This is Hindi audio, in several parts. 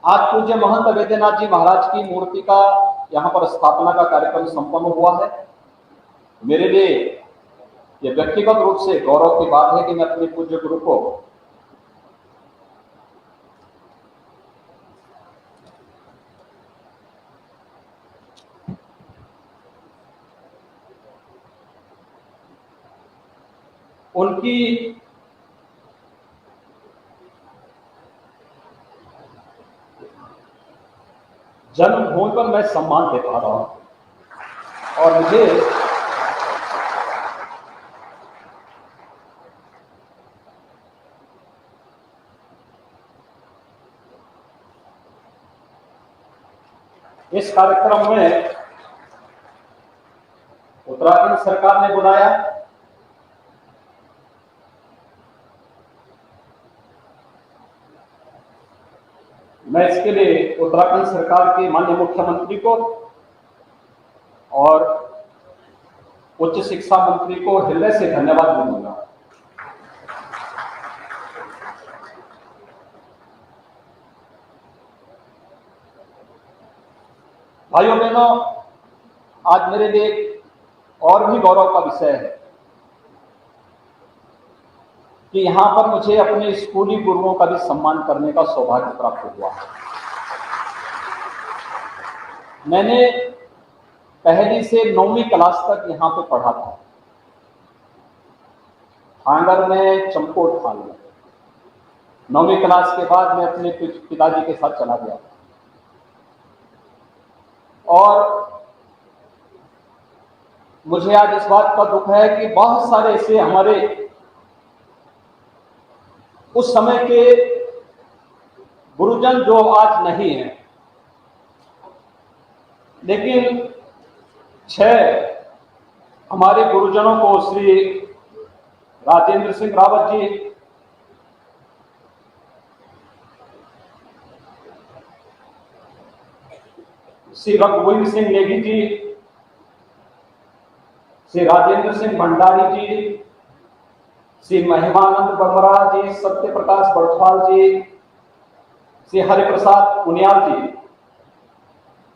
आज पूज्य महंत वैद्यनाथ जी महाराज की मूर्ति का यहाँ पर स्थापना का कार्यक्रम संपन्न हुआ है। मेरे लिए यह व्यक्तिगत रूप से गौरव की बात है कि मैं अपने पूज्य गुरु को उनकी जन्मभूमि पर मैं सम्मान दे पा रहा हूं और मुझे इस कार्यक्रम में उत्तराखंड सरकार ने बुलाया। मैं इसके लिए उत्तराखंड सरकार के माननीय मुख्यमंत्री को और उच्च शिक्षा मंत्री को हृदय से धन्यवाद दूंगा। भाइयों बहनों, आज मेरे लिए और भी गौरव का विषय है कि यहां पर मुझे अपने स्कूली गुरुओं का भी सम्मान करने का सौभाग्य प्राप्त हुआ। मैंने पहली से 9वीं क्लास तक यहां पे पढ़ा था, हांगर में, चमकोट थाल में। 9वीं क्लास के बाद मैं अपने पिताजी के साथ चला गया और मुझे आज इस बात का दुख है कि बहुत सारे ऐसे हमारे उस समय के गुरुजन जो आज नहीं हैं, लेकिन 6 हमारे गुरुजनों को श्री राजेंद्र सिंह रावत जी, श्री रघुवीर सिंह नेगी जी, श्री राजेंद्र सिंह भंडारी जी, श्री महिमानंद बरबरा जी, सत्य प्रकाश बड़थवाल जी, श्री हरिप्रसाद पुनियाल जी,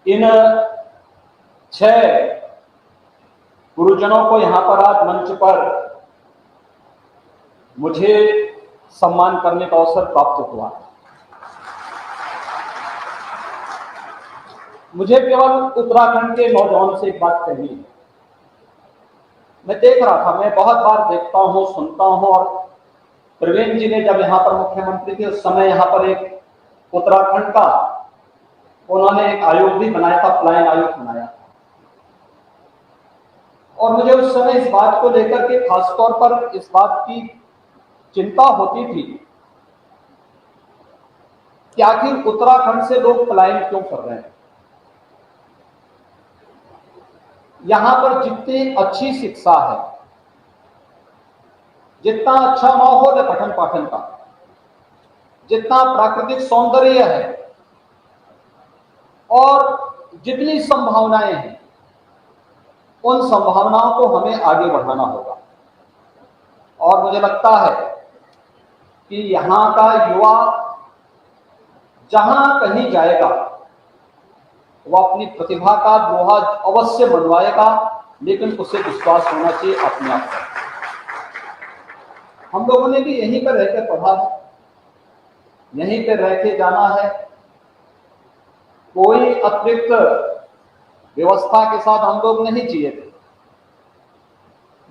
इन 6 गुरुजनों को यहां पर आज मंच पर मुझे सम्मान करने का अवसर प्राप्त हुआ। मुझे केवल उत्तराखंड के नौजवान से एक बात कहनी है। मैं देख रहा था, मैं बहुत बार देखता हूं, सुनता हूं, और त्रिवेंद्र जी ने जब यहाँ पर मुख्यमंत्री थे उस समय यहाँ पर एक उत्तराखंड का उन्होंने एक आयोग भी बनाया था, पलायन आयोग बनाया। और मुझे उस समय इस बात को लेकर के खासतौर पर इस बात की चिंता होती थी कि आखिर उत्तराखंड से लोग पलायन क्यों कर रहे हैं। यहां पर जितनी अच्छी शिक्षा है, जितना अच्छा माहौल है पठन पाठन का, जितना प्राकृतिक सौंदर्य है और जितनी संभावनाएं हैं, उन संभावनाओं को हमें आगे बढ़ाना होगा। और मुझे लगता है कि यहां का युवा जहां कहीं जाएगा वो अपनी प्रतिभा का लोहा अवश्य बनवाएगा, लेकिन उसे विश्वास होना चाहिए अपने आप पर। हम लोगों ने भी यहीं पर रहकर पढ़ा है, यहीं पर रह के जाना है, कोई अतिरिक्त व्यवस्था के साथ हम लोग नहीं जिए थे।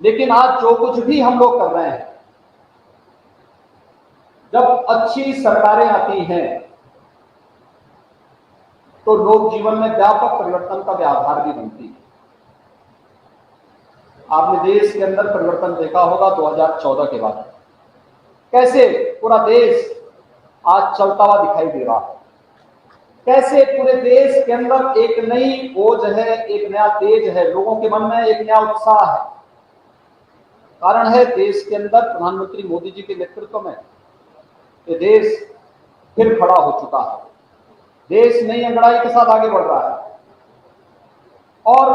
लेकिन आज जो कुछ भी हम लोग कर रहे हैं, जब अच्छी सरकारें आती हैं तो लोक जीवन में व्यापक परिवर्तन का आधार भी बनती है। आपने देश के अंदर परिवर्तन देखा होगा 2014 के बाद, कैसे पूरा देश आज चलता हुआ दिखाई दे रहा है, कैसे पूरे देश के अंदर एक नई ओज है, एक नया तेज है, लोगों के मन में एक नया उत्साह है। कारण है देश के अंदर प्रधानमंत्री मोदी जी के नेतृत्व में ये देश फिर खड़ा हो चुका है। देश नई अंगड़ाई के साथ आगे बढ़ रहा है और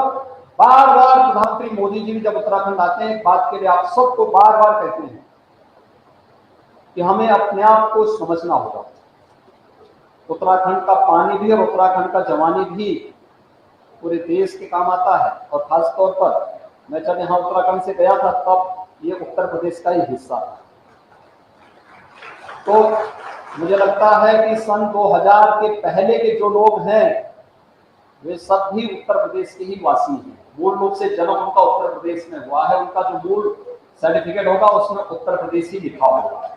बार बार प्रधानमंत्री मोदी जी भी जब उत्तराखंड आते हैं, एक बात के लिए आप सबको बार बार कहते हैं कि हमें अपने आप को समझना होगा। उत्तराखंड का पानी भी और उत्तराखंड का जवानी भी पूरे देश के काम आता है। और खासतौर पर मैं जब यहाँ उत्तराखंड से गया था तब ये उत्तर प्रदेश का ही हिस्सा था। तो मुझे लगता है कि सन 2000 के पहले के जो लोग हैं वे सब भी उत्तर प्रदेश के ही वासी हैं। मूल रूप से जन्म उनका उत्तर प्रदेश में हुआ है, उनका जो मूल सर्टिफिकेट होगा उसमें उत्तर प्रदेश ही लिखा होगा।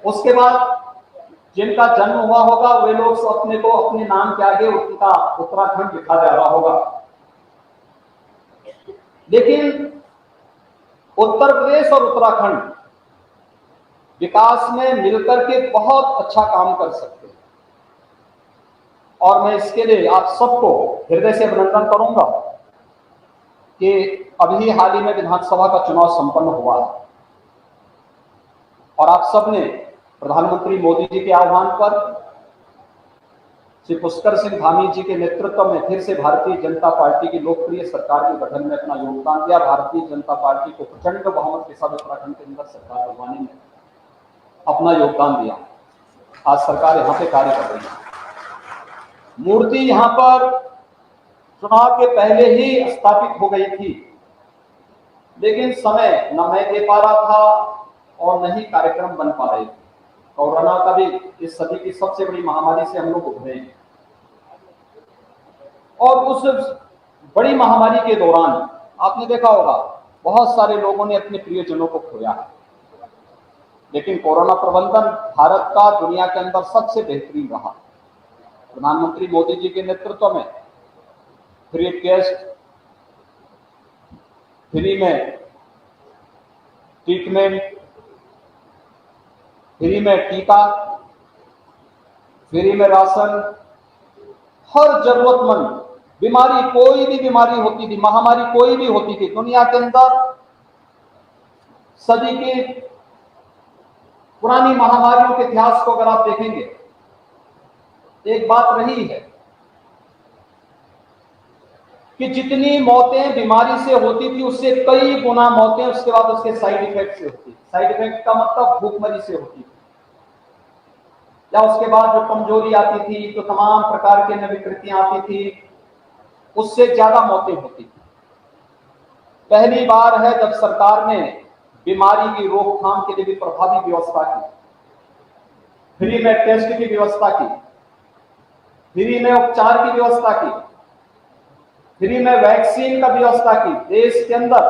उसके बाद जिनका जन्म हुआ होगा वे लोग अपने को अपने नाम के आगे उनका उत्तराखंड लिखा जा रहा होगा। लेकिन उत्तर प्रदेश और उत्तराखंड विकास में मिलकर के बहुत अच्छा काम कर सकते हैं और मैं इसके लिए आप सबको हृदय से अभिनंदन करूंगा कि अभी हाल ही में विधानसभा का चुनाव संपन्न हुआ है और आप सबने प्रधानमंत्री मोदी जी के आह्वान पर श्री पुष्कर सिंह धामी जी के नेतृत्व में फिर से भारतीय जनता पार्टी की लोकप्रिय सरकार के गठन में अपना योगदान दिया। भारतीय जनता पार्टी को प्रचंड बहुमत के साथ उत्तराखंड के अंदर सरकार बनवाने में अपना योगदान दिया। आज सरकार यहाँ पे कार्य कर रही है। मूर्ति यहाँ पर चुनाव के पहले ही स्थापित हो गई थी, लेकिन समय न मैं दे पा रहा था और न ही कार्यक्रम बन पा रहे थे। कोरोना का भी इस सदी की सबसे बड़ी महामारी से हम लोग उभरे हैं और उस बड़ी महामारी के दौरान आपने देखा होगा बहुत सारे लोगों ने अपने प्रियजनों को खोया है, लेकिन कोरोना प्रबंधन भारत का दुनिया के अंदर सबसे बेहतरीन रहा। प्रधानमंत्री मोदी जी के नेतृत्व में फ्री टेस्ट, फ्री में ट्रीटमेंट, फ्री में टीका, फ्री में राशन, हर जरूरतमंद बीमारी, कोई भी बीमारी होती थी, महामारी कोई भी होती थी दुनिया के अंदर, सदी की पुरानी महामारियों के इतिहास को अगर आप देखेंगे, एक बात रही है कि जितनी मौतें बीमारी से होती थी उससे कई गुना मौतें उसके बाद उसके साइड इफेक्ट से होती। साइड इफेक्ट का मतलब भूखमरी से होती थी या उसके बाद जो कमजोरी आती थी, जो तमाम प्रकार के विकृतियां आती थी, उससे ज्यादा मौतें होती थी। पहली बार है जब सरकार ने बीमारी की रोकथाम के लिए भी प्रभावी व्यवस्था की, फ्री में टेस्ट की व्यवस्था की, फ्री में उपचार की व्यवस्था की, फ्री में वैक्सीन का व्यवस्था की। देश के अंदर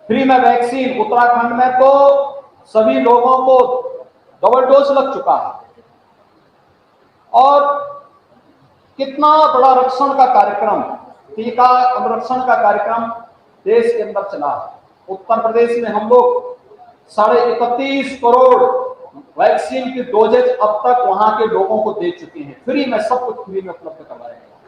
फ्री में वैक्सीन, उत्तराखंड में तो सभी लोगों को डबल डोज लग चुका है और कितना बड़ा रक्षण का कार्यक्रम, टीका अनुरक्षण का कार्यक्रम देश के अंदर चला है। उत्तर प्रदेश में हम लोग 31.5 करोड़ वैक्सीन की डोजेज अब तक वहां के लोगों को दे चुके हैं। फ्री में, सब कुछ फ्री में उपलब्ध करवाया गया।